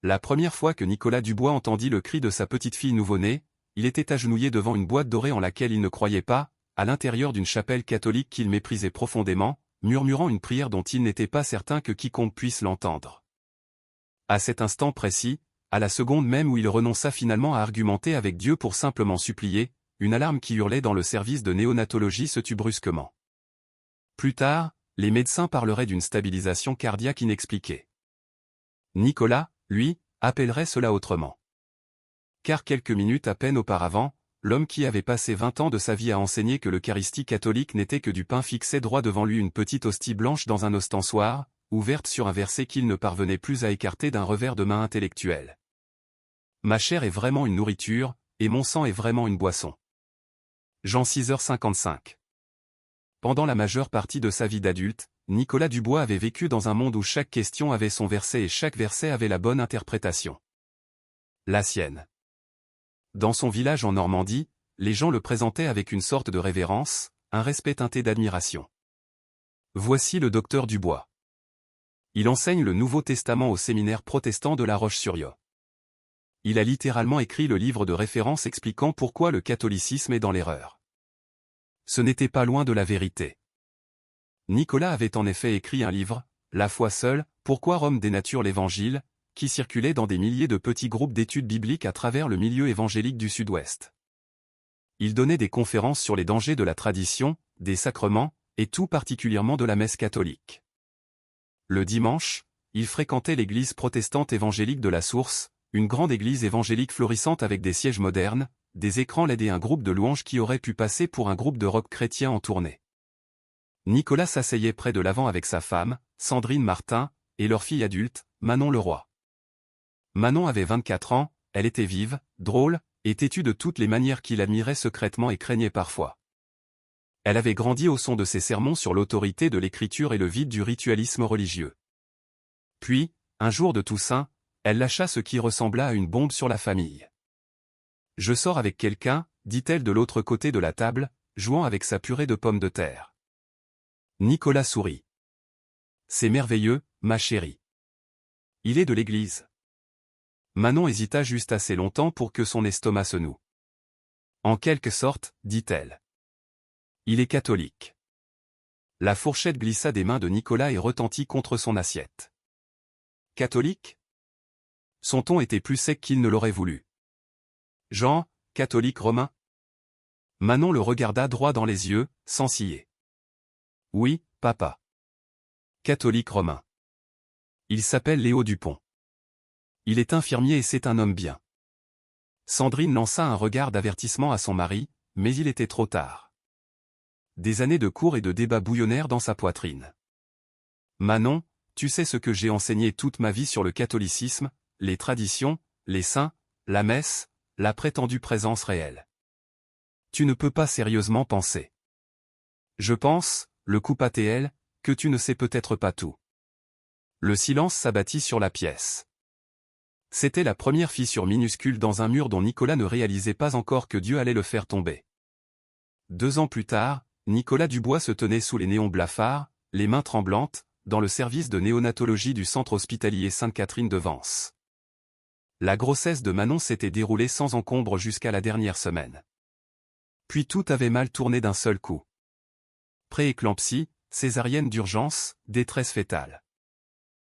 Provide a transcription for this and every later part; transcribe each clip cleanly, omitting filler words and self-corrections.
La première fois que Nicolas Dubois entendit le cri de sa petite fille nouveau-née, il était agenouillé devant une boîte dorée en laquelle il ne croyait pas, à l'intérieur d'une chapelle catholique qu'il méprisait profondément, murmurant une prière dont il n'était pas certain que quiconque puisse l'entendre. À cet instant précis, à la seconde même où il renonça finalement à argumenter avec Dieu pour simplement supplier, une alarme qui hurlait dans le service de néonatologie se tut brusquement. Plus tard, les médecins parleraient d'une stabilisation cardiaque inexpliquée. Nicolas, lui, appellerait cela autrement. Car quelques minutes à peine auparavant, l'homme qui avait passé 20 ans de sa vie à enseigner que l'Eucharistie catholique n'était que du pain fixait droit devant lui une petite hostie blanche dans un ostensoir, ouverte sur un verset qu'il ne parvenait plus à écarter d'un revers de main intellectuel. Ma chair est vraiment une nourriture, et mon sang est vraiment une boisson. Jean 6h55. Pendant la majeure partie de sa vie d'adulte, Nicolas Dubois avait vécu dans un monde où chaque question avait son verset et chaque verset avait la bonne interprétation. La sienne. Dans son village en Normandie, les gens le présentaient avec une sorte de révérence, un respect teinté d'admiration. Voici le docteur Dubois. Il enseigne le Nouveau Testament au séminaire protestant de La Roche-sur-Yon. Il a littéralement écrit le livre de référence expliquant pourquoi le catholicisme est dans l'erreur. Ce n'était pas loin de la vérité. Nicolas avait en effet écrit un livre, La foi seule, pourquoi Rome dénature l'Évangile, qui circulait dans des milliers de petits groupes d'études bibliques à travers le milieu évangélique du Sud-Ouest. Il donnait des conférences sur les dangers de la tradition, des sacrements, et tout particulièrement de la messe catholique. Le dimanche, il fréquentait l'église protestante évangélique de la Source, une grande église évangélique florissante avec des sièges modernes, des écrans LED et un groupe de louanges qui aurait pu passer pour un groupe de rock chrétien en tournée. Nicolas s'asseyait près de l'avant avec sa femme, Sandrine Martin, et leur fille adulte, Manon Leroy. Manon avait 24 ans, elle était vive, drôle, et têtue de toutes les manières qu'il admirait secrètement et craignait parfois. Elle avait grandi au son de ses sermons sur l'autorité de l'écriture et le vide du ritualisme religieux. Puis, un jour de Toussaint, elle lâcha ce qui ressembla à une bombe sur la famille. « Je sors avec quelqu'un », dit-elle de l'autre côté de la table, jouant avec sa purée de pommes de terre. Nicolas sourit. « C'est merveilleux, ma chérie. Il est de l'église. » Manon hésita juste assez longtemps pour que son estomac se noue. « En quelque sorte, dit-elle. Il est catholique. » La fourchette glissa des mains de Nicolas et retentit contre son assiette. « Catholique ?» Son ton était plus sec qu'il ne l'aurait voulu. « Jean, catholique romain ?» Manon le regarda droit dans les yeux, sans ciller. « Oui, papa. Catholique romain. Il s'appelle Léo Dupont. Il est infirmier et c'est un homme bien. » Sandrine lança un regard d'avertissement à son mari, mais il était trop tard. Des années de cours et de débats bouillonnèrent dans sa poitrine. « Manon, tu sais ce que j'ai enseigné toute ma vie sur le catholicisme, les traditions, les saints, la messe, la prétendue présence réelle. Tu ne peux pas sérieusement penser. Je pense, le coupa TL, que tu ne sais peut-être pas tout. » Le silence s'abattit sur la pièce. C'était la première fissure minuscule dans un mur dont Nicolas ne réalisait pas encore que Dieu allait le faire tomber. 2 ans plus tard, Nicolas Dubois se tenait sous les néons blafards, les mains tremblantes, dans le service de néonatologie du centre hospitalier Sainte-Catherine de Vence. La grossesse de Manon s'était déroulée sans encombre jusqu'à la dernière semaine. Puis tout avait mal tourné d'un seul coup. Prééclampsie, césarienne d'urgence, détresse fœtale.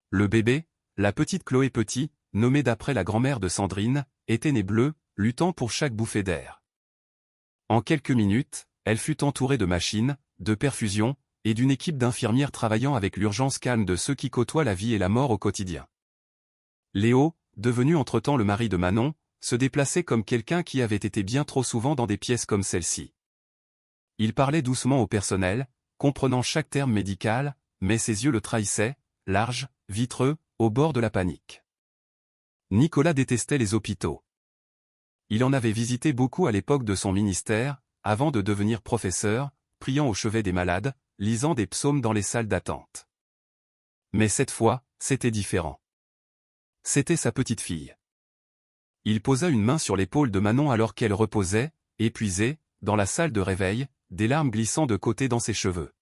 Le bébé, la petite Chloé Petit, nommée d'après la grand-mère de Sandrine, était née bleue, luttant pour chaque bouffée d'air. En quelques minutes, elle fut entourée de machines, de perfusions, et d'une équipe d'infirmières travaillant avec l'urgence calme de ceux qui côtoient la vie et la mort au quotidien. Léo, devenu entre-temps le mari de Manon, se déplaçait comme quelqu'un qui avait été bien trop souvent dans des pièces comme celle-ci. Il parlait doucement au personnel, comprenant chaque terme médical, mais ses yeux le trahissaient, larges, vitreux, au bord de la panique. Nicolas détestait les hôpitaux. Il en avait visité beaucoup à l'époque de son ministère, avant de devenir professeur, priant au chevet des malades, lisant des psaumes dans les salles d'attente. Mais cette fois, c'était différent. C'était sa petite fille. Il posa une main sur l'épaule de Manon alors qu'elle reposait, épuisée, dans la salle de réveil, des larmes glissant de côté dans ses cheveux.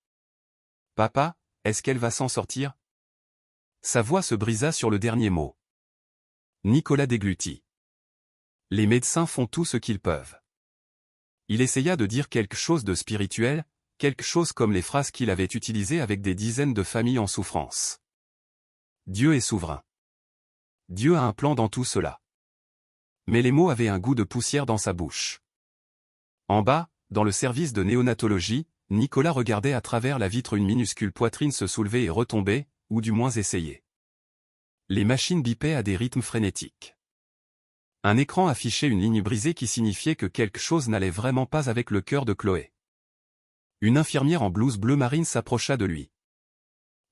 « Papa, est-ce qu'elle va s'en sortir ?» Sa voix se brisa sur le dernier mot. Nicolas déglutit. Les médecins font tout ce qu'ils peuvent. Il essaya de dire quelque chose de spirituel, quelque chose comme les phrases qu'il avait utilisées avec des dizaines de familles en souffrance. Dieu est souverain. Dieu a un plan dans tout cela. Mais les mots avaient un goût de poussière dans sa bouche. En bas, dans le service de néonatologie, Nicolas regardait à travers la vitre une minuscule poitrine se soulever et retomber, ou du moins essayer. Les machines bipaient à des rythmes frénétiques. Un écran affichait une ligne brisée qui signifiait que quelque chose n'allait vraiment pas avec le cœur de Chloé. Une infirmière en blouse bleu marine s'approcha de lui.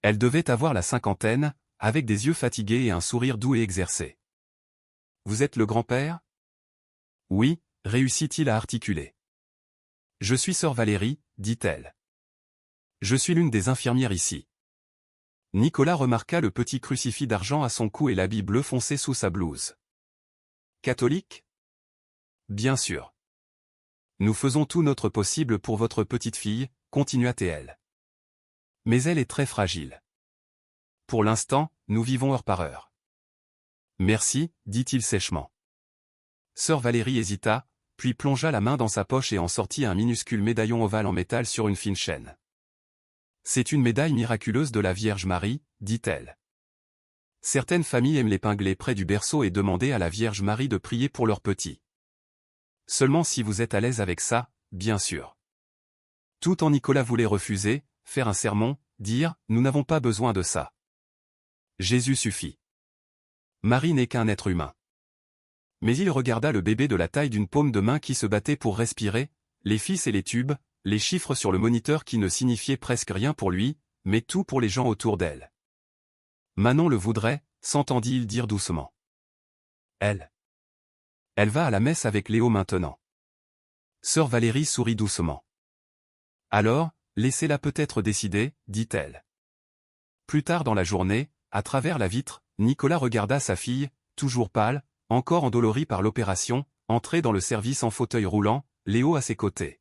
Elle devait avoir la cinquantaine, avec des yeux fatigués et un sourire doux et exercé. « Vous êtes le grand-père » ? « Oui » réussit-il à articuler. « Je suis sœur Valérie » dit-elle. « Je suis l'une des infirmières ici. » Nicolas remarqua le petit crucifix d'argent à son cou et l'habit bleu foncé sous sa blouse. « Catholique » ? « Bien sûr. »« Nous faisons tout notre possible pour votre petite fille » continua-t-elle. « Mais elle est très fragile. Pour l'instant, nous vivons heure par heure. »« Merci » dit-il sèchement. Sœur Valérie hésita, puis plongea la main dans sa poche et en sortit un minuscule médaillon ovale en métal sur une fine chaîne. « C'est une médaille miraculeuse de la Vierge Marie » dit-elle. Certaines familles aiment l'épingler près du berceau et demander à la Vierge Marie de prier pour leurs petits. Seulement si vous êtes à l'aise avec ça, bien sûr. Tout en Nicolas voulait refuser, faire un sermon, dire « Nous n'avons pas besoin de ça. Jésus suffit. Marie n'est qu'un être humain. » Mais il regarda le bébé de la taille d'une paume de main qui se battait pour respirer, les fils et les tubes, les chiffres sur le moniteur qui ne signifiaient presque rien pour lui, mais tout pour les gens autour d'elle. Manon le voudrait, s'entendit-il dire doucement. Elle va à la messe avec Léo maintenant. Sœur Valérie sourit doucement. Alors, laissez-la peut-être décider, dit-elle. Plus tard dans la journée, à travers la vitre, Nicolas regarda sa fille, toujours pâle, encore endolorie par l'opération, entrer dans le service en fauteuil roulant, Léo à ses côtés.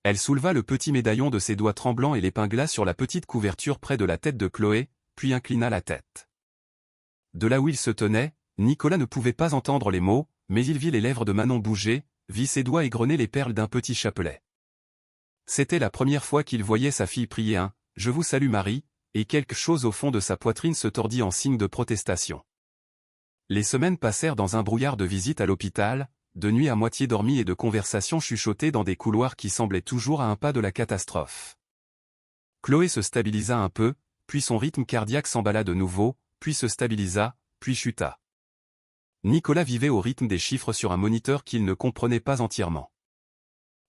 Elle souleva le petit médaillon de ses doigts tremblants et l'épingla sur la petite couverture près de la tête de Chloé, puis inclina la tête. De là où il se tenait, Nicolas ne pouvait pas entendre les mots, mais il vit les lèvres de Manon bouger, vit ses doigts égrener les perles d'un petit chapelet. C'était la première fois qu'il voyait sa fille prier un « Je vous salue Marie », et quelque chose au fond de sa poitrine se tordit en signe de protestation. Les semaines passèrent dans un brouillard de visites à l'hôpital, de nuits à moitié dormies et de conversations chuchotées dans des couloirs qui semblaient toujours à un pas de la catastrophe. Chloé se stabilisa un peu, puis son rythme cardiaque s'emballa de nouveau, puis se stabilisa, puis chuta. Nicolas vivait au rythme des chiffres sur un moniteur qu'il ne comprenait pas entièrement.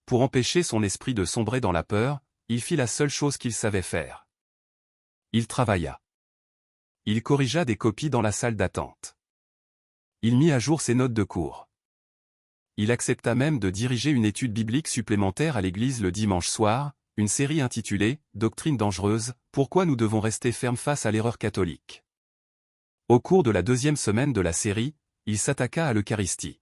Pour empêcher son esprit de sombrer dans la peur, il fit la seule chose qu'il savait faire. Il travailla. Il corrigea des copies dans la salle d'attente. Il mit à jour ses notes de cours. Il accepta même de diriger une étude biblique supplémentaire à l'église le dimanche soir, une série intitulée « Doctrine dangereuse, pourquoi nous devons rester fermes face à l'erreur catholique ». Au cours de la deuxième semaine de la série, il s'attaqua à l'Eucharistie.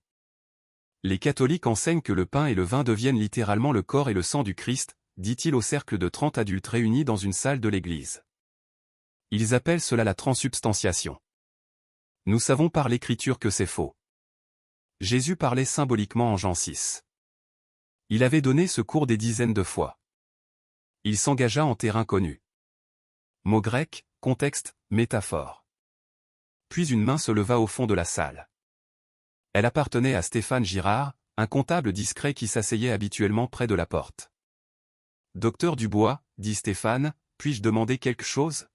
Les catholiques enseignent que le pain et le vin deviennent littéralement le corps et le sang du Christ, dit-il au cercle de 30 adultes réunis dans une salle de l'église. Ils appellent cela la transsubstantiation. Nous savons par l'Écriture que c'est faux. Jésus parlait symboliquement en Jean 6. Il avait donné ce cours des dizaines de fois. Il s'engagea en terrain connu. Mot grec, contexte, métaphore. Puis une main se leva au fond de la salle. Elle appartenait à Stéphane Girard, un comptable discret qui s'asseyait habituellement près de la porte. « Docteur Dubois, dit Stéphane, puis-je demander quelque chose ? »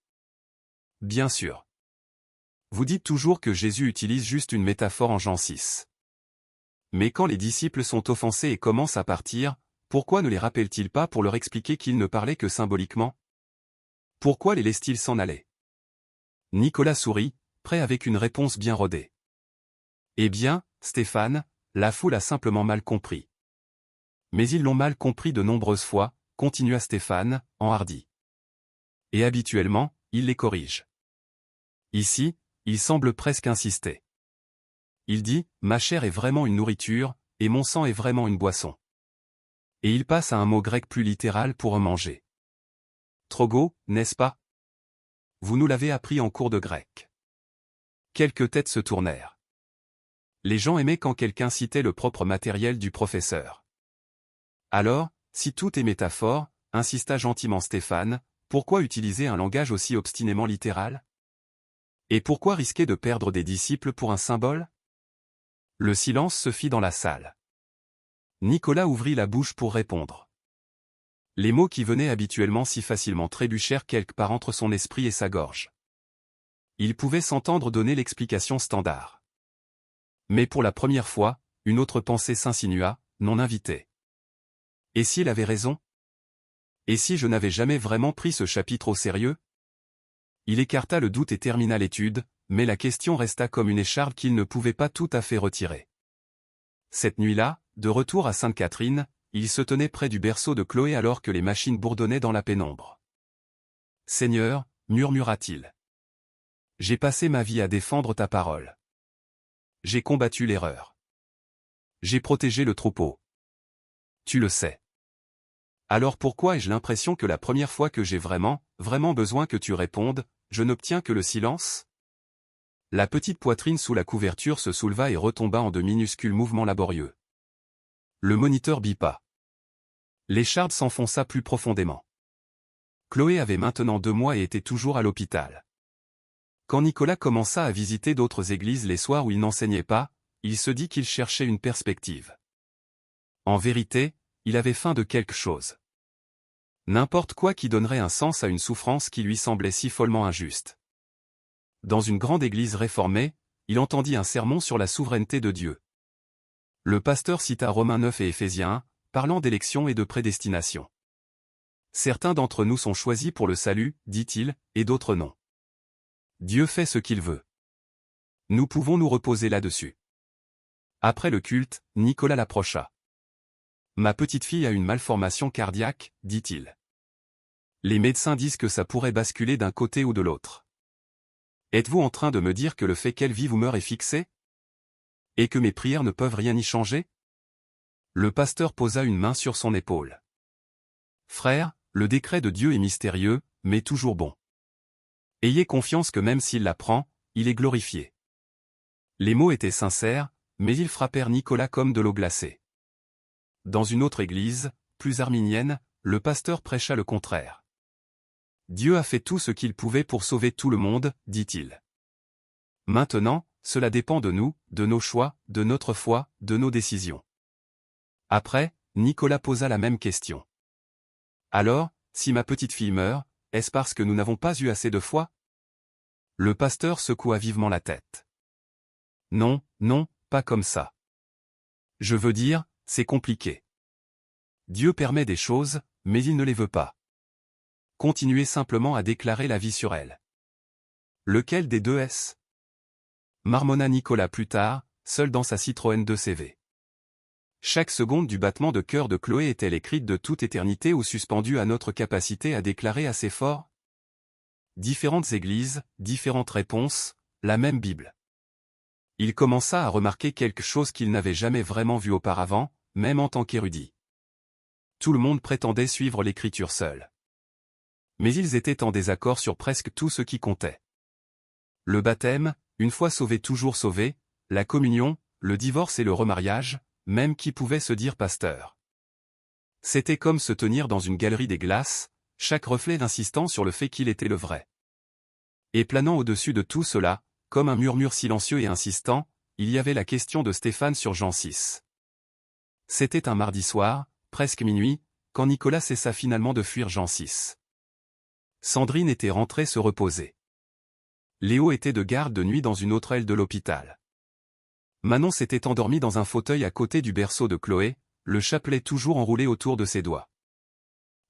Bien sûr. Vous dites toujours que Jésus utilise juste une métaphore en Jean 6. Mais quand les disciples sont offensés et commencent à partir, pourquoi ne les rappelle-t-il pas pour leur expliquer qu'il ne parlait que symboliquement ? Pourquoi les laisse-t-il s'en aller ? Nicolas sourit, prêt avec une réponse bien rodée. Eh bien, Stéphane, la foule a simplement mal compris. Mais ils l'ont mal compris de nombreuses fois, continua Stéphane, enhardi. Et habituellement, il les corrige. Ici, il semble presque insister. Il dit, ma chair est vraiment une nourriture, et mon sang est vraiment une boisson. Et il passe à un mot grec plus littéral pour manger. Trogo, n'est-ce pas ? Vous nous l'avez appris en cours de grec. Quelques têtes se tournèrent. Les gens aimaient quand quelqu'un citait le propre matériel du professeur. Alors, si tout est métaphore, insista gentiment Stéphane, pourquoi utiliser un langage aussi obstinément littéral? Et pourquoi risquer de perdre des disciples pour un symbole? Le silence se fit dans la salle. Nicolas ouvrit la bouche pour répondre. Les mots qui venaient habituellement si facilement trébuchèrent quelque part entre son esprit et sa gorge. Il pouvait s'entendre donner l'explication standard. Mais pour la première fois, une autre pensée s'insinua, non invitée. Et s'il avait raison? Et si je n'avais jamais vraiment pris ce chapitre au sérieux? Il écarta le doute et termina l'étude, mais la question resta comme une écharpe qu'il ne pouvait pas tout à fait retirer. Cette nuit-là, de retour à Sainte-Catherine, il se tenait près du berceau de Chloé alors que les machines bourdonnaient dans la pénombre. « Seigneur, murmura-t-il. J'ai passé ma vie à défendre ta parole. J'ai combattu l'erreur. J'ai protégé le troupeau. Tu le sais. Alors pourquoi ai-je l'impression que la première fois que j'ai vraiment besoin que tu répondes, je n'obtiens que le silence? » La petite poitrine sous la couverture se souleva et retomba en de minuscules mouvements laborieux. Le moniteur bipa. L'écharde s'enfonça plus profondément. Chloé avait maintenant 2 mois et était toujours à l'hôpital. Quand Nicolas commença à visiter d'autres églises les soirs où il n'enseignait pas, il se dit qu'il cherchait une perspective. En vérité, il avait faim de quelque chose. N'importe quoi qui donnerait un sens à une souffrance qui lui semblait si follement injuste. Dans une grande église réformée, il entendit un sermon sur la souveraineté de Dieu. Le pasteur cita Romains 9 et Éphésiens 1, parlant d'élection et de prédestination. Certains d'entre nous sont choisis pour le salut, dit-il, et d'autres non. Dieu fait ce qu'il veut. Nous pouvons nous reposer là-dessus. Après le culte, Nicolas l'approcha. « Ma petite fille a une malformation cardiaque, dit-il. Les médecins disent que ça pourrait basculer d'un côté ou de l'autre. Êtes-vous en train de me dire que le fait qu'elle vive ou meure est fixé? Et que mes prières ne peuvent rien y changer? » Le pasteur posa une main sur son épaule. « Frère, le décret de Dieu est mystérieux, mais toujours bon. Ayez confiance que même s'il la prend, il est glorifié. » Les mots étaient sincères, mais ils frappèrent Nicolas comme de l'eau glacée. Dans une autre église, plus arminienne, le pasteur prêcha le contraire. « Dieu a fait tout ce qu'il pouvait pour sauver tout le monde, dit-il. Maintenant, cela dépend de nous, de nos choix, de notre foi, de nos décisions. » Après, Nicolas posa la même question. « Alors, si ma petite fille meurt, est-ce parce que nous n'avons pas eu assez de foi? » Le pasteur secoua vivement la tête. « Non, non, pas comme ça. Je veux dire, c'est compliqué. Dieu permet des choses, mais il ne les veut pas. Continuez simplement à déclarer la vie sur elle. » Lequel des deux est-ce? Marmonna Nicolas plus tard, seul dans sa Citroën 2CV. Chaque seconde du battement de cœur de Chloé est-elle écrite de toute éternité ou suspendue à notre capacité à déclarer assez fort? Différentes églises, différentes réponses, la même Bible. Il commença à remarquer quelque chose qu'il n'avait jamais vraiment vu auparavant, même en tant qu'érudit. Tout le monde prétendait suivre l'écriture seule. Mais ils étaient en désaccord sur presque tout ce qui comptait. Le baptême, une fois sauvé toujours sauvé, la communion, le divorce et le remariage, même qui pouvait se dire pasteur. C'était comme se tenir dans une galerie des glaces, chaque reflet insistant sur le fait qu'il était le vrai. Et planant au-dessus de tout cela, comme un murmure silencieux et insistant, il y avait la question de Stéphane sur Jean 6. C'était un mardi soir, presque minuit, quand Nicolas cessa finalement de fuir Jean 6. Sandrine était rentrée se reposer. Léo était de garde de nuit dans une autre aile de l'hôpital. Manon s'était endormie dans un fauteuil à côté du berceau de Chloé, le chapelet toujours enroulé autour de ses doigts.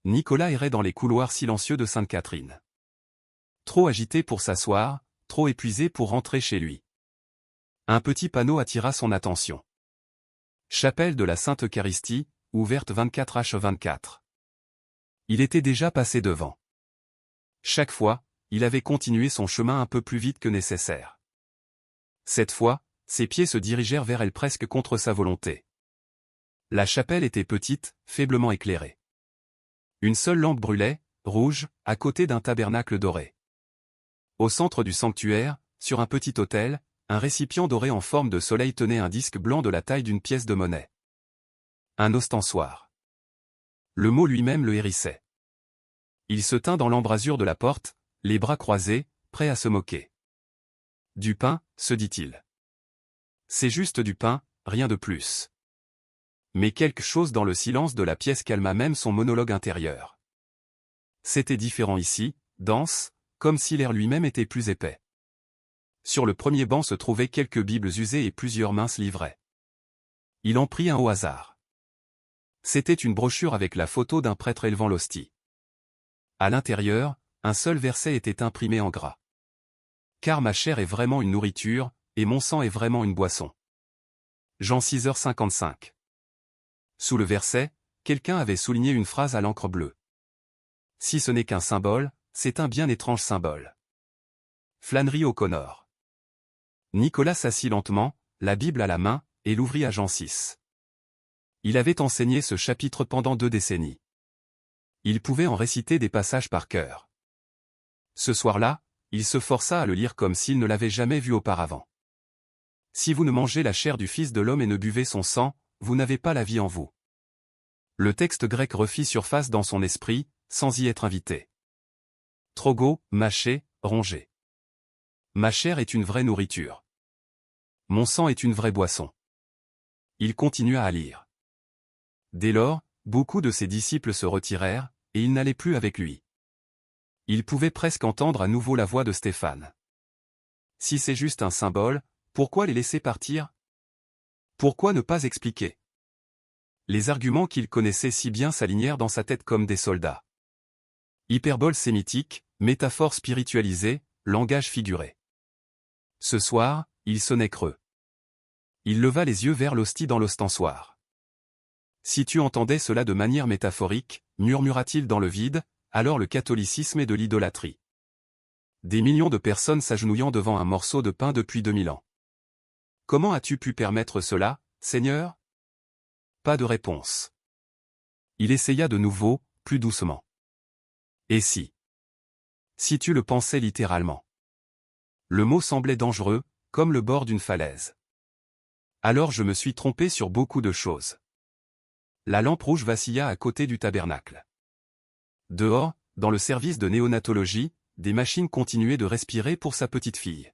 Nicolas errait dans les couloirs silencieux de Sainte-Catherine. Trop agité pour s'asseoir, trop épuisé pour rentrer chez lui. Un petit panneau attira son attention. Chapelle de la Sainte Eucharistie, ouverte 24h24. Il était déjà passé devant. Chaque fois, il avait continué son chemin un peu plus vite que nécessaire. Cette fois, ses pieds se dirigèrent vers elle presque contre sa volonté. La chapelle était petite, faiblement éclairée. Une seule lampe brûlait, rouge, à côté d'un tabernacle doré. Au centre du sanctuaire, sur un petit autel, un récipient doré en forme de soleil tenait un disque blanc de la taille d'une pièce de monnaie. Un ostensoir. Le mot lui-même le hérissait. Il se tint dans l'embrasure de la porte, les bras croisés, prêt à se moquer. Du pain, se dit-il. C'est juste du pain, rien de plus. Mais quelque chose dans le silence de la pièce calma même son monologue intérieur. C'était différent ici, dense, comme si l'air lui-même était plus épais. Sur le premier banc se trouvaient quelques bibles usées et plusieurs minces livrets. Il en prit un au hasard. C'était une brochure avec la photo d'un prêtre élevant l'hostie. À l'intérieur, un seul verset était imprimé en gras. Car ma chair est vraiment une nourriture, et mon sang est vraiment une boisson. Jean 6h55. Sous le verset, quelqu'un avait souligné une phrase à l'encre bleue. Si ce n'est qu'un symbole, c'est un bien étrange symbole. Flannery O'Connor. Nicolas s'assit lentement, la Bible à la main, et l'ouvrit à Jean 6. Il avait enseigné ce chapitre pendant 2 décennies. Il pouvait en réciter des passages par cœur. Ce soir-là, il se força à le lire comme s'il ne l'avait jamais vu auparavant. Si vous ne mangez la chair du Fils de l'homme et ne buvez son sang, vous n'avez pas la vie en vous. Le texte grec refit surface dans son esprit, sans y être invité. Trogo, mâcher, ronger. Ma chair est une vraie nourriture. Mon sang est une vraie boisson. Il continua à lire. Dès lors, beaucoup de ses disciples se retirèrent, et ils n'allaient plus avec lui. Il pouvait presque entendre à nouveau la voix de Stéphane. Si c'est juste un symbole, pourquoi les laisser partir? Pourquoi ne pas expliquer? Les arguments qu'il connaissait si bien s'alignèrent dans sa tête comme des soldats. Hyperbole sémitique, métaphore spiritualisée, langage figuré. Ce soir, il sonnait creux. Il leva les yeux vers l'hostie dans l'ostensoir. Si tu entendais cela de manière métaphorique, murmura-t-il dans le vide, alors le catholicisme est de l'idolâtrie. Des millions de personnes s'agenouillant devant un morceau de pain depuis 2000 ans. Comment as-tu pu permettre cela, Seigneur? Pas de réponse. Il essaya de nouveau, plus doucement. Et si? Si tu le pensais littéralement. Le mot semblait dangereux, comme le bord d'une falaise. Alors je me suis trompé sur beaucoup de choses. La lampe rouge vacilla à côté du tabernacle. Dehors, dans le service de néonatologie, des machines continuaient de respirer pour sa petite fille.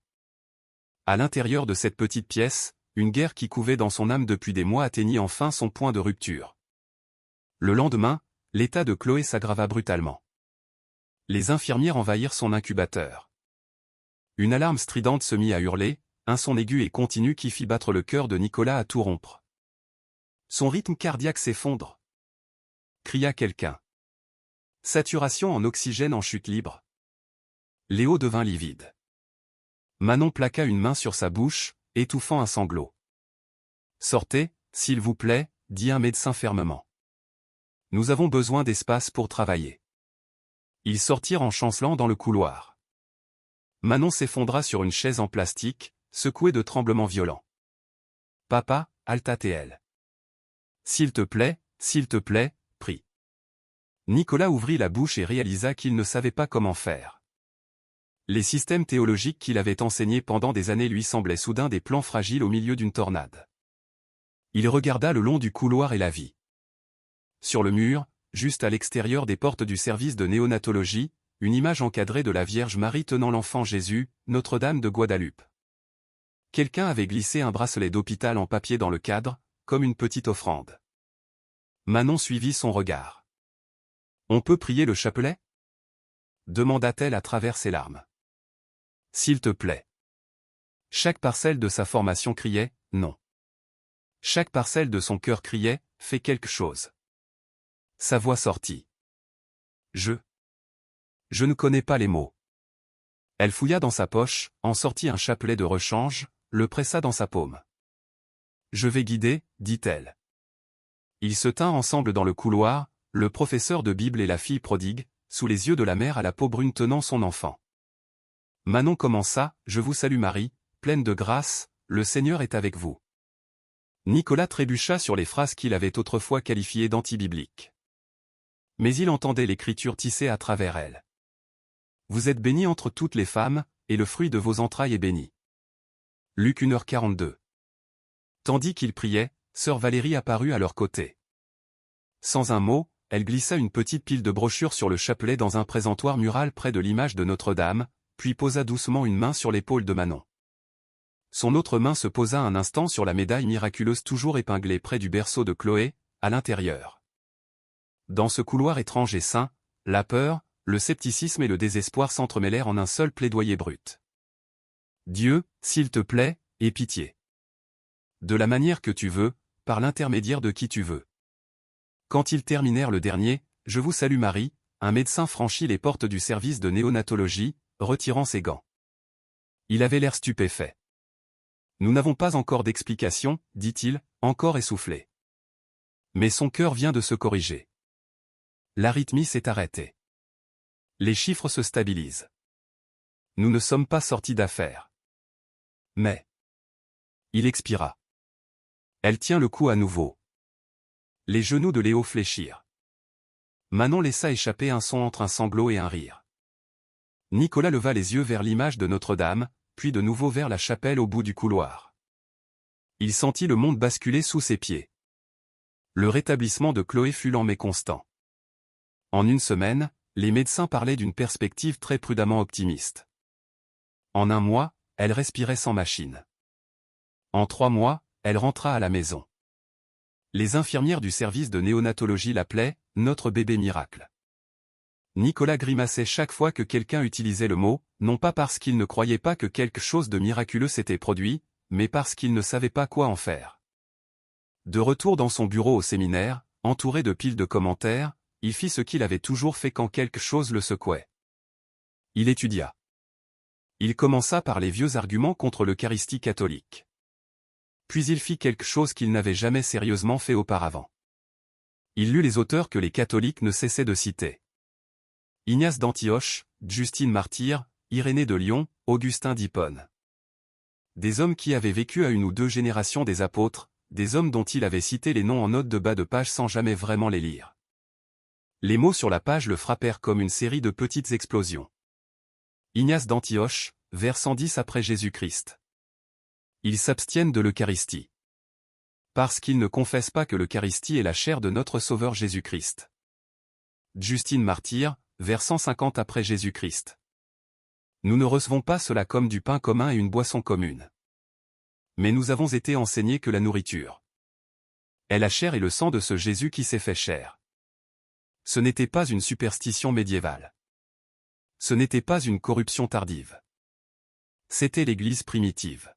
À l'intérieur de cette petite pièce, une guerre qui couvait dans son âme depuis des mois atteignit enfin son point de rupture. Le lendemain, l'état de Chloé s'aggrava brutalement. Les infirmières envahirent son incubateur. Une alarme stridente se mit à hurler, un son aigu et continu qui fit battre le cœur de Nicolas à tout rompre. Son rythme cardiaque s'effondre. Cria quelqu'un. Saturation en oxygène en chute libre. Léo devint livide. Manon plaqua une main sur sa bouche, étouffant un sanglot. Sortez, s'il vous plaît, dit un médecin fermement. Nous avons besoin d'espace pour travailler. Ils sortirent en chancelant dans le couloir. Manon s'effondra sur une chaise en plastique, secouée de tremblements violents. Papa, halta-t-elle. S'il te plaît, prie. Nicolas ouvrit la bouche et réalisa qu'il ne savait pas comment faire. Les systèmes théologiques qu'il avait enseignés pendant des années lui semblaient soudain des plans fragiles au milieu d'une tornade. Il regarda le long du couloir et la vit. Sur le mur, juste à l'extérieur des portes du service de néonatologie, une image encadrée de la Vierge Marie tenant l'enfant Jésus, Notre-Dame de Guadeloupe. Quelqu'un avait glissé un bracelet d'hôpital en papier dans le cadre, comme une petite offrande. Manon suivit son regard. « On peut prier le chapelet » demanda-t-elle à travers ses larmes. « S'il te plaît. » Chaque parcelle de sa formation criait « non ». Chaque parcelle de son cœur criait « fais quelque chose ». Sa voix sortit. « Je ne connais pas les mots. » Elle fouilla dans sa poche, en sortit un chapelet de rechange, le pressa dans sa paume. « Je vais guider, dit-elle. » Ils se tinrent ensemble dans le couloir, le professeur de Bible et la fille prodigue, sous les yeux de la mère à la peau brune tenant son enfant. Manon commença, « Je vous salue Marie, pleine de grâce, le Seigneur est avec vous. » Nicolas trébucha sur les phrases qu'il avait autrefois qualifiées d'antibibliques. Mais il entendait l'écriture tissée à travers elle. « Vous êtes bénie entre toutes les femmes, et le fruit de vos entrailles est béni. Luc 1h42. Tandis qu'ils priaient, sœur Valérie apparut à leur côté. Sans un mot, elle glissa une petite pile de brochures sur le chapelet dans un présentoir mural près de l'image de Notre-Dame, puis posa doucement une main sur l'épaule de Manon. Son autre main se posa un instant sur la médaille miraculeuse toujours épinglée près du berceau de Chloé, à l'intérieur. Dans ce couloir étrange et sain, la peur, le scepticisme et le désespoir s'entremêlèrent en un seul plaidoyer brut. Dieu, s'il te plaît, aie pitié. De la manière que tu veux, par l'intermédiaire de qui tu veux. Quand ils terminèrent le dernier, Je vous salue Marie, un médecin franchit les portes du service de néonatologie, retirant ses gants. Il avait l'air stupéfait. Nous n'avons pas encore d'explication, dit-il, encore essoufflé. Mais son cœur vient de se corriger. L'arythmie s'est arrêtée. Les chiffres se stabilisent. Nous ne sommes pas sortis d'affaire. Mais... Il expira. Elle tient le coup à nouveau. Les genoux de Léo fléchirent. Manon laissa échapper un son entre un sanglot et un rire. Nicolas leva les yeux vers l'image de Notre-Dame, puis de nouveau vers la chapelle au bout du couloir. Il sentit le monde basculer sous ses pieds. Le rétablissement de Chloé fut lent mais constant. En une semaine, les médecins parlaient d'une perspective très prudemment optimiste. En un mois, elle respirait sans machine. En 3 mois, elle rentra à la maison. Les infirmières du service de néonatologie l'appelaient « notre bébé miracle ». Nicolas grimaçait chaque fois que quelqu'un utilisait le mot, non pas parce qu'il ne croyait pas que quelque chose de miraculeux s'était produit, mais parce qu'il ne savait pas quoi en faire. De retour dans son bureau au séminaire, entouré de piles de commentaires, il fit ce qu'il avait toujours fait quand quelque chose le secouait. Il étudia. Il commença par les vieux arguments contre l'Eucharistie catholique. Puis il fit quelque chose qu'il n'avait jamais sérieusement fait auparavant. Il lut les auteurs que les catholiques ne cessaient de citer. Ignace d'Antioche, Justine Martyr, Irénée de Lyon, Augustin d'Hippone. Des hommes qui avaient vécu à 1 ou 2 générations des apôtres, des hommes dont il avait cité les noms en note de bas de page sans jamais vraiment les lire. Les mots sur la page le frappèrent comme une série de petites explosions. Ignace d'Antioche, vers 110 après Jésus-Christ. Ils s'abstiennent de l'Eucharistie. Parce qu'ils ne confessent pas que l'Eucharistie est la chair de notre Sauveur Jésus-Christ. Justine Martyr, vers 150 après Jésus-Christ. Nous ne recevons pas cela comme du pain commun et une boisson commune. Mais nous avons été enseignés que la nourriture est la chair et le sang de ce Jésus qui s'est fait chair. Ce n'était pas une superstition médiévale. Ce n'était pas une corruption tardive. C'était l'Église primitive.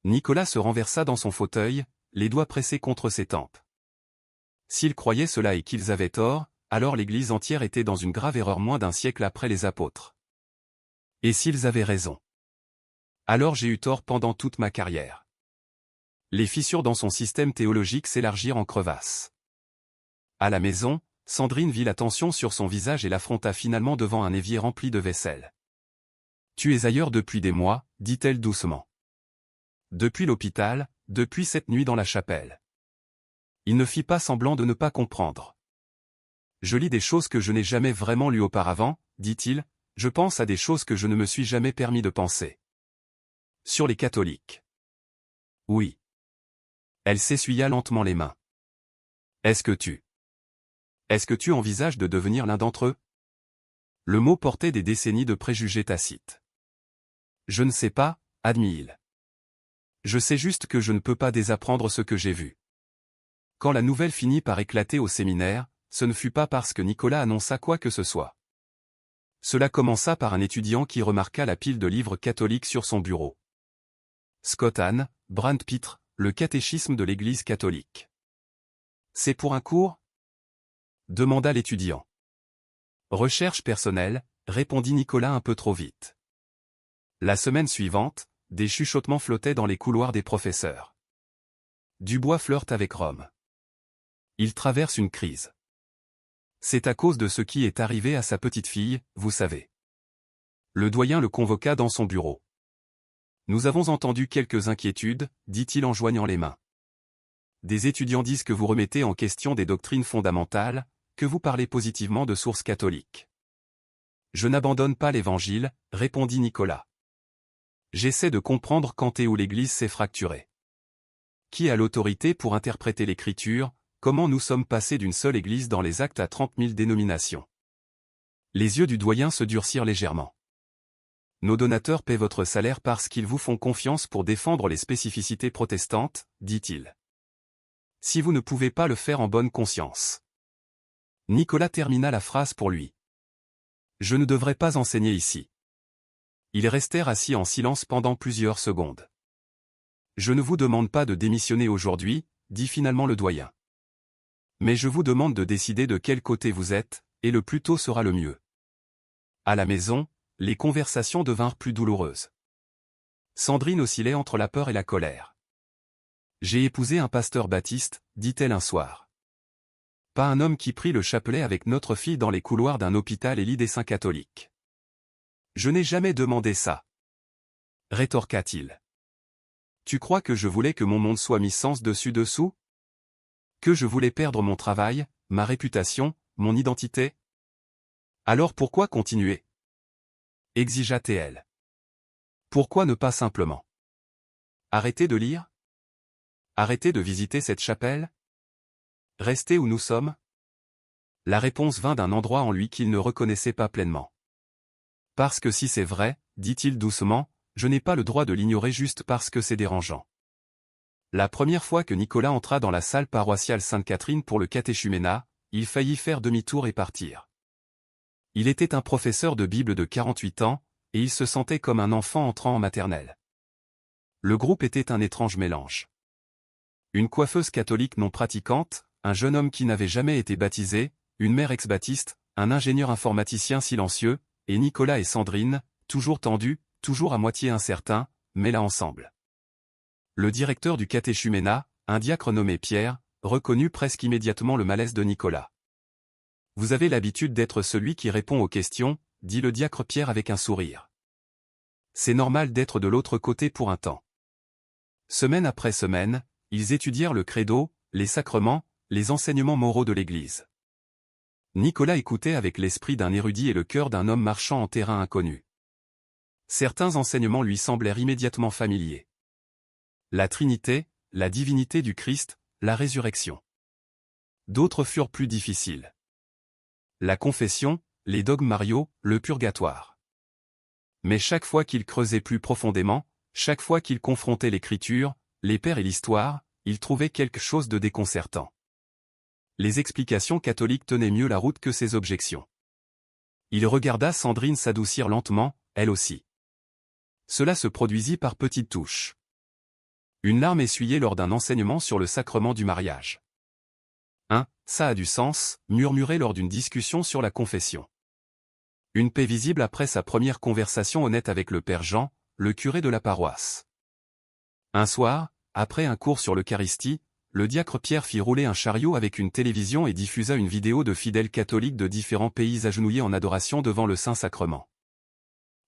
Nicolas se renversa dans son fauteuil, les doigts pressés contre ses tempes. S'ils croyaient cela et qu'ils avaient tort, alors l'Église entière était dans une grave erreur moins d'1 siècle après les apôtres. Et s'ils avaient raison? Alors j'ai eu tort pendant toute ma carrière. Les fissures dans son système théologique s'élargirent en crevasses. À la maison, Sandrine vit la tension sur son visage et l'affronta finalement devant un évier rempli de vaisselle. « Tu es ailleurs depuis des mois, dit-elle doucement. Depuis l'hôpital, depuis cette nuit dans la chapelle. » Il ne fit pas semblant de ne pas comprendre. « Je lis des choses que je n'ai jamais vraiment lues auparavant, dit-il, je pense à des choses que je ne me suis jamais permis de penser. Sur les catholiques. » Oui. Elle s'essuya lentement les mains. « Est-ce que tu envisages de devenir l'un d'entre eux? » Le mot portait des décennies de préjugés tacites. « Je ne sais pas, admit-il. Je sais juste que je ne peux pas désapprendre ce que j'ai vu. » Quand la nouvelle finit par éclater au séminaire, ce ne fut pas parce que Nicolas annonça quoi que ce soit. Cela commença par un étudiant qui remarqua la pile de livres catholiques sur son bureau. Scott Hahn, Brand Pitre, le catéchisme de l'Église catholique. « C'est pour un cours ? » demanda l'étudiant. « Recherche personnelle, » répondit Nicolas un peu trop vite. La semaine suivante, des chuchotements flottaient dans les couloirs des professeurs. Dubois flirte avec Rome. Il traverse une crise. C'est à cause de ce qui est arrivé à sa petite fille, vous savez. Le doyen le convoqua dans son bureau. Nous avons entendu quelques inquiétudes, dit-il en joignant les mains. Des étudiants disent que vous remettez en question des doctrines fondamentales, que vous parlez positivement de sources catholiques. Je n'abandonne pas l'Évangile, répondit Nicolas. J'essaie de comprendre quand et où l'Église s'est fracturée. Qui a l'autorité pour interpréter l'Écriture, comment nous sommes passés d'une seule Église dans les actes à 30 000 dénominations. Les yeux du doyen se durcirent légèrement. Nos donateurs paient votre salaire parce qu'ils vous font confiance pour défendre les spécificités protestantes, dit-il. Si vous ne pouvez pas le faire en bonne conscience. Nicolas termina la phrase pour lui. Je ne devrais pas enseigner ici. Ils restèrent assis en silence pendant plusieurs secondes. Je ne vous demande pas de démissionner aujourd'hui, dit finalement le doyen. Mais je vous demande de décider de quel côté vous êtes, et le plus tôt sera le mieux. À la maison, les conversations devinrent plus douloureuses. Sandrine oscillait entre la peur et la colère. J'ai épousé un pasteur baptiste, dit-elle un soir. Pas un homme qui prie le chapelet avec notre fille dans les couloirs d'un hôpital et lit des saints catholiques. Je n'ai jamais demandé ça. Rétorqua-t-il. Tu crois que je voulais que mon monde soit mis sens dessus-dessous? Que je voulais perdre mon travail, ma réputation, mon identité? Alors pourquoi continuer? Exigea-t-elle. Pourquoi ne pas simplement arrêter de lire? Arrêter de visiter cette chapelle? Rester où nous sommes? La réponse vint d'un endroit en lui qu'il ne reconnaissait pas pleinement. Parce que si c'est vrai, dit-il doucement, je n'ai pas le droit de l'ignorer juste parce que c'est dérangeant. La première fois que Nicolas entra dans la salle paroissiale Sainte-Catherine pour le catéchuménat, il faillit faire demi-tour et partir. Il était un professeur de Bible de 48 ans, et il se sentait comme un enfant entrant en maternelle. Le groupe était un étrange mélange. Une coiffeuse catholique non pratiquante, un jeune homme qui n'avait jamais été baptisé, une mère ex-baptiste, un ingénieur informaticien silencieux, et Nicolas et Sandrine, toujours tendus, toujours à moitié incertains, mais là ensemble. Le directeur du catéchuménat, un diacre nommé Pierre, reconnut presque immédiatement le malaise de Nicolas. « Vous avez l'habitude d'être celui qui répond aux questions, » dit le diacre Pierre avec un sourire. « C'est normal d'être de l'autre côté pour un temps. » Semaine après semaine, ils étudièrent le credo, les sacrements, les enseignements moraux de l'Église. Nicolas écoutait avec l'esprit d'un érudit et le cœur d'un homme marchant en terrain inconnu. Certains enseignements lui semblèrent immédiatement familiers. La Trinité, la divinité du Christ, la résurrection. D'autres furent plus difficiles. La confession, les dogmes mariaux, le purgatoire. Mais chaque fois qu'il creusait plus profondément, chaque fois qu'il confrontait l'Écriture, les pères et l'histoire, il trouvait quelque chose de déconcertant. Les explications catholiques tenaient mieux la route que ses objections. Il regarda Sandrine s'adoucir lentement, elle aussi. Cela se produisit par petites touches. Une larme essuyée lors d'un enseignement sur le sacrement du mariage. Ça a du sens, murmuré lors d'une discussion sur la confession. Une paix visible après sa première conversation honnête avec le père Jean, le curé de la paroisse. Un soir, après un cours sur l'Eucharistie, le diacre Pierre fit rouler un chariot avec une télévision et diffusa une vidéo de fidèles catholiques de différents pays agenouillés en adoration devant le Saint-Sacrement.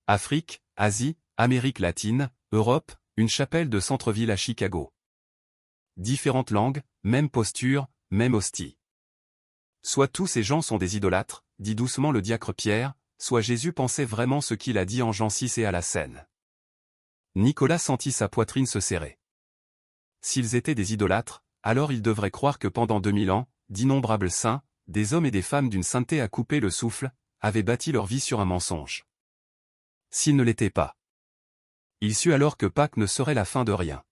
Afrique, Asie, Amérique latine, Europe, une chapelle de centre-ville à Chicago. Différentes langues, même posture, même hostie. Soit tous ces gens sont des idolâtres, dit doucement le diacre Pierre, soit Jésus pensait vraiment ce qu'il a dit en Jean 6 et à la Seine. Nicolas sentit sa poitrine se serrer. S'ils étaient des idolâtres, alors ils devraient croire que pendant 2000 ans, d'innombrables saints, des hommes et des femmes d'une sainteté à couper le souffle, avaient bâti leur vie sur un mensonge. S'ils ne l'étaient pas. Il sut alors que Pâques ne serait la fin de rien.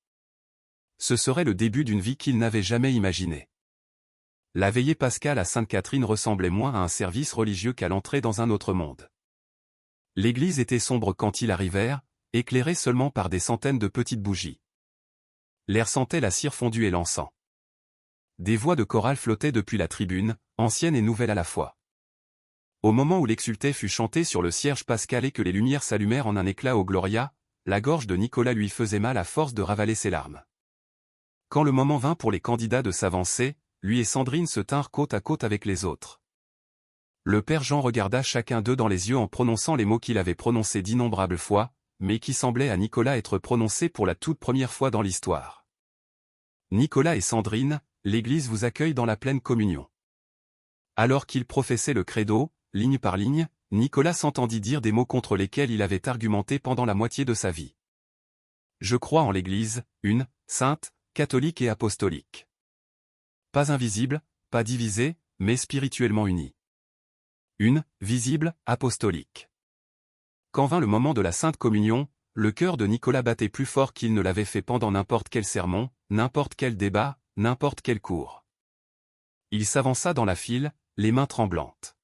Ce serait le début d'une vie qu'il n'avait jamais imaginée. La veillée pascale à Sainte-Catherine ressemblait moins à un service religieux qu'à l'entrée dans un autre monde. L'église était sombre quand ils arrivèrent, éclairée seulement par des centaines de petites bougies. L'air sentait la cire fondue et l'encens. Des voix de chorale flottaient depuis la tribune, ancienne et nouvelle à la fois. Au moment où l'exsulté fut chanté sur le cierge pascal et que les lumières s'allumèrent en un éclat au Gloria, la gorge de Nicolas lui faisait mal à force de ravaler ses larmes. Quand le moment vint pour les candidats de s'avancer, lui et Sandrine se tinrent côte à côte avec les autres. Le père Jean regarda chacun d'eux dans les yeux en prononçant les mots qu'il avait prononcés d'innombrables fois, mais qui semblaient à Nicolas être prononcés pour la toute première fois dans l'histoire. Nicolas et Sandrine, l'Église vous accueille dans la pleine communion. Alors qu'il professait le credo, ligne par ligne, Nicolas s'entendit dire des mots contre lesquels il avait argumenté pendant la moitié de sa vie. Je crois en l'Église, une, sainte, catholique et apostolique. Pas invisible, pas divisée, mais spirituellement unie. Une, visible, apostolique. Quand vint le moment de la Sainte Communion, le cœur de Nicolas battait plus fort qu'il ne l'avait fait pendant n'importe quel sermon, n'importe quel débat, n'importe quel cours. Il s'avança dans la file, les mains tremblantes.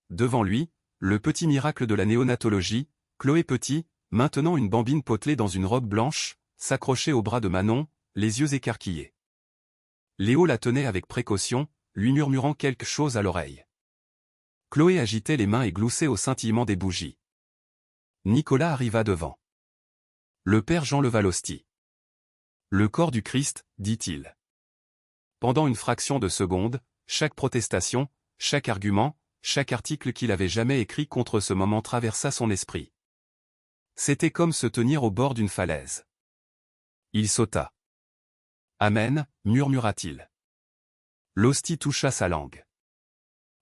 Devant lui, le petit miracle de la néonatologie, Chloé Petit, maintenant une bambine potelée dans une robe blanche, s'accrochait au bras de Manon, les yeux écarquillés. Léo la tenait avec précaution, lui murmurant quelque chose à l'oreille. Chloé agitait les mains et gloussait au scintillement des bougies. Nicolas arriva devant. Le père Jean leva l'hostie. Le corps du Christ, dit-il. Pendant une fraction de seconde, chaque protestation, chaque argument, chaque article qu'il avait jamais écrit contre ce moment traversa son esprit. C'était comme se tenir au bord d'une falaise. Il sauta. Amen, murmura-t-il. L'hostie toucha sa langue.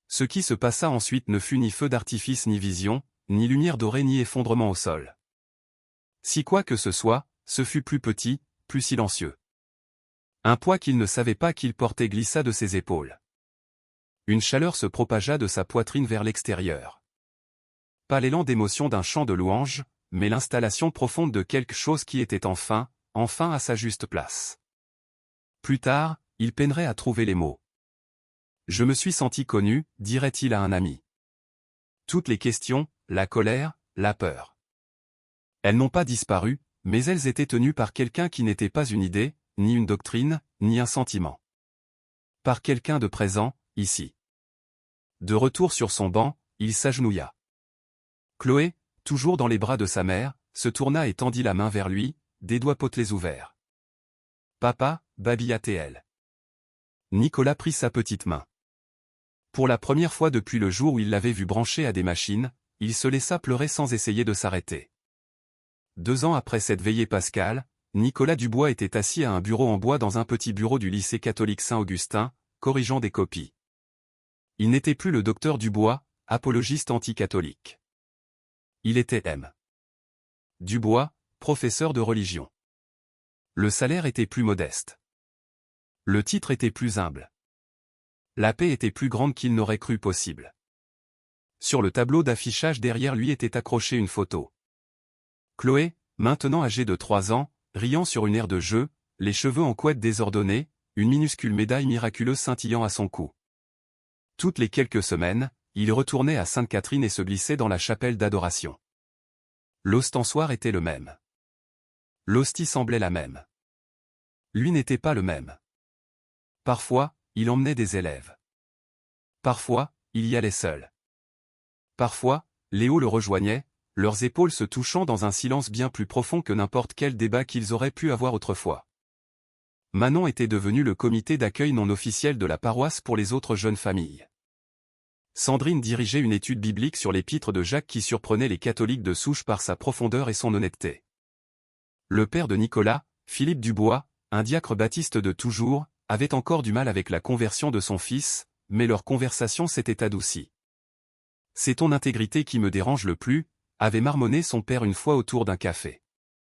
Ce qui se passa ensuite ne fut ni feu d'artifice ni vision, ni lumière dorée ni effondrement au sol. Si quoi que ce soit, ce fut plus petit, plus silencieux. Un poids qu'il ne savait pas qu'il portait glissa de ses épaules. Une chaleur se propagea de sa poitrine vers l'extérieur. Pas l'élan d'émotion d'un chant de louange, mais l'installation profonde de quelque chose qui était enfin à sa juste place. Plus tard, il peinerait à trouver les mots. Je me suis senti connu, dirait-il à un ami. Toutes les questions, la colère, la peur. Elles n'ont pas disparu, mais elles étaient tenues par quelqu'un qui n'était pas une idée, ni une doctrine, ni un sentiment. Par quelqu'un de présent, ici. De retour sur son banc, il s'agenouilla. Chloé, toujours dans les bras de sa mère, se tourna et tendit la main vers lui, des doigts potelés ouverts. Papa, babilla-t-elle. Nicolas prit sa petite main. Pour la première fois depuis le jour où il l'avait vu branché à des machines, il se laissa pleurer sans essayer de s'arrêter. 2 ans après cette veillée pascale, Nicolas Dubois était assis à un bureau en bois dans un petit bureau du lycée catholique Saint-Augustin, corrigeant des copies. Il n'était plus le docteur Dubois, apologiste anticatholique. Il était M. Dubois, professeur de religion. Le salaire était plus modeste. Le titre était plus humble. La paix était plus grande qu'il n'aurait cru possible. Sur le tableau d'affichage derrière lui était accrochée une photo. Chloé, maintenant âgée de 3 ans, riant sur une aire de jeu, les cheveux en couette désordonnés, une minuscule médaille miraculeuse scintillant à son cou. Toutes les quelques semaines, il retournait à Sainte-Catherine et se glissait dans la chapelle d'adoration. L'ostensoir était le même. L'hostie semblait la même. Lui n'était pas le même. Parfois, il emmenait des élèves. Parfois, il y allait seul. Parfois, Léo le rejoignait, leurs épaules se touchant dans un silence bien plus profond que n'importe quel débat qu'ils auraient pu avoir autrefois. Manon était devenue le comité d'accueil non officiel de la paroisse pour les autres jeunes familles. Sandrine dirigeait une étude biblique sur l'épître de Jacques qui surprenait les catholiques de souche par sa profondeur et son honnêteté. Le père de Nicolas, Philippe Dubois, un diacre baptiste de toujours, avait encore du mal avec la conversion de son fils, mais leur conversation s'était adoucie. « C'est ton intégrité qui me dérange le plus », avait marmonné son père une fois autour d'un café.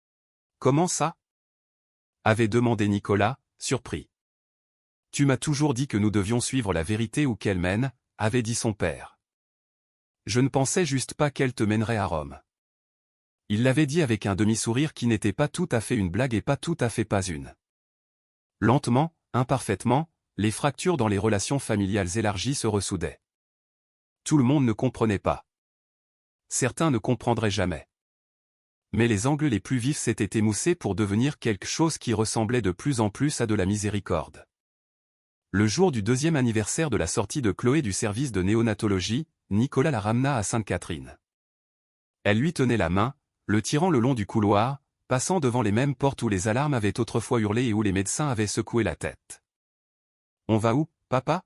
« Comment ça ?» avait demandé Nicolas, surpris. « Tu m'as toujours dit que nous devions suivre la vérité où qu'elle mène », avait dit son père. « Je ne pensais juste pas qu'elle te mènerait à Rome. » Il l'avait dit avec un demi-sourire qui n'était pas tout à fait une blague et pas tout à fait pas une. Lentement, imparfaitement, les fractures dans les relations familiales élargies se ressoudaient. Tout le monde ne comprenait pas. Certains ne comprendraient jamais. Mais les angles les plus vifs s'étaient émoussés pour devenir quelque chose qui ressemblait de plus en plus à de la miséricorde. Le jour du 2e anniversaire de la sortie de Chloé du service de néonatologie, Nicolas la ramena à Sainte-Catherine. Elle lui tenait la main, le tirant le long du couloir, passant devant les mêmes portes où les alarmes avaient autrefois hurlé et où les médecins avaient secoué la tête. « On va où, papa »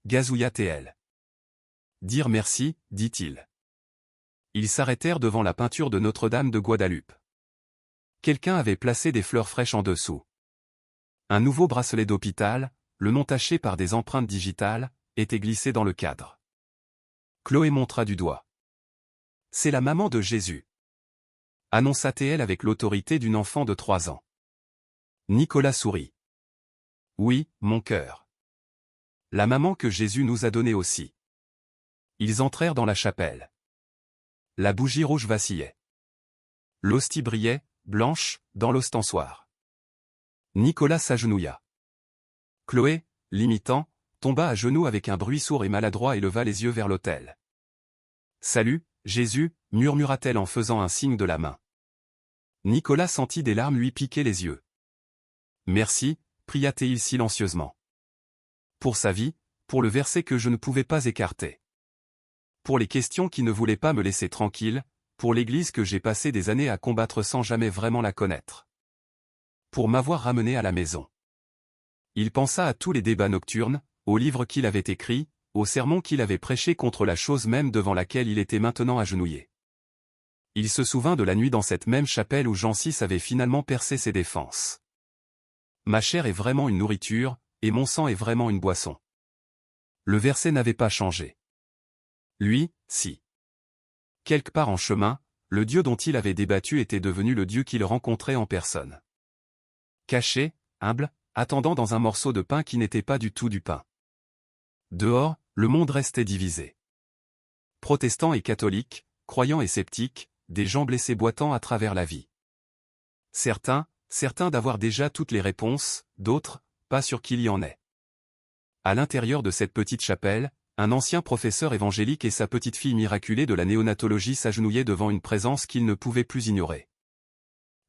gazouilla-t-elle. « Dire merci, dit-il. » Ils s'arrêtèrent devant la peinture de Notre-Dame de Guadeloupe. Quelqu'un avait placé des fleurs fraîches en dessous. Un nouveau bracelet d'hôpital, le nom taché par des empreintes digitales, était glissé dans le cadre. Chloé montra du doigt. « C'est la maman de Jésus. » annonça-t-elle avec l'autorité d'une enfant de 3 ans. Nicolas sourit. Oui, mon cœur. La maman que Jésus nous a donnée aussi. Ils entrèrent dans la chapelle. La bougie rouge vacillait. L'hostie brillait, blanche, dans l'ostensoir. Nicolas s'agenouilla. Chloé, l'imitant, tomba à genoux avec un bruit sourd et maladroit et leva les yeux vers l'autel. « Salut, Jésus » murmura-t-elle en faisant un signe de la main. Nicolas sentit des larmes lui piquer les yeux. « Merci » pria-t-il silencieusement. Pour sa vie, pour le verset que je ne pouvais pas écarter. Pour les questions qui ne voulaient pas me laisser tranquille, pour l'Église que j'ai passé des années à combattre sans jamais vraiment la connaître. Pour m'avoir ramené à la maison. Il pensa à tous les débats nocturnes, aux livres qu'il avait écrits, aux sermons qu'il avait prêchés contre la chose même devant laquelle il était maintenant agenouillé. Il se souvint de la nuit dans cette même chapelle où Jean VI avait finalement percé ses défenses. Ma chair est vraiment une nourriture, et mon sang est vraiment une boisson. Le verset n'avait pas changé. Lui, si. Quelque part en chemin, le Dieu dont il avait débattu était devenu le Dieu qu'il rencontrait en personne. Caché, humble, attendant dans un morceau de pain qui n'était pas du tout du pain. Dehors, le monde restait divisé. Protestants et catholiques, croyants et sceptiques, des gens blessés boitant à travers la vie. Certains d'avoir déjà toutes les réponses, d'autres, pas sûrs qu'il y en ait. À l'intérieur de cette petite chapelle, un ancien professeur évangélique et sa petite-fille miraculée de la néonatologie s'agenouillaient devant une présence qu'ils ne pouvaient plus ignorer.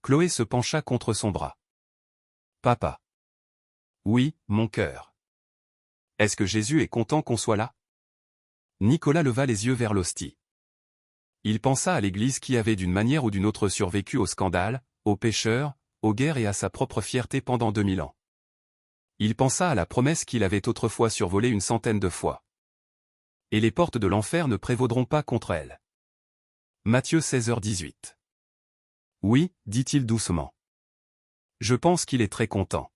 Chloé se pencha contre son bras. « Papa. »« Oui, mon cœur. »« Est-ce que Jésus est content qu'on soit là ?» Nicolas leva les yeux vers l'hostie. Il pensa à l'Église qui avait d'une manière ou d'une autre survécu au scandale, aux pécheurs, aux guerres et à sa propre fierté pendant 2000 ans. Il pensa à la promesse qu'il avait autrefois survolée une centaine de fois. Et les portes de l'enfer ne prévaudront pas contre elle. Matthieu 16h18. Oui, dit-il doucement. Je pense qu'il est très content.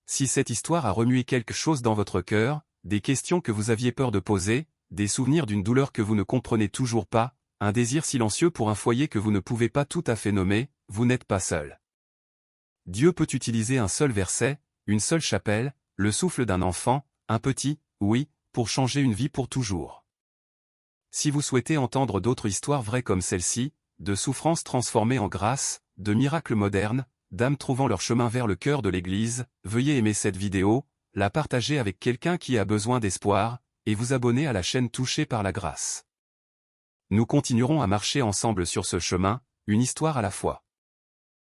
Si cette histoire a remué quelque chose dans votre cœur, des questions que vous aviez peur de poser, des souvenirs d'une douleur que vous ne comprenez toujours pas, un désir silencieux pour un foyer que vous ne pouvez pas tout à fait nommer, vous n'êtes pas seul. Dieu peut utiliser un seul verset, une seule chapelle, le souffle d'un enfant, un petit, oui, pour changer une vie pour toujours. Si vous souhaitez entendre d'autres histoires vraies comme celle-ci, de souffrances transformées en grâce, de miracles modernes, d'âmes trouvant leur chemin vers le cœur de l'Église, veuillez aimer cette vidéo, la partager avec quelqu'un qui a besoin d'espoir, et vous abonner à la chaîne Touchée par la grâce. Nous continuerons à marcher ensemble sur ce chemin, une histoire à la fois.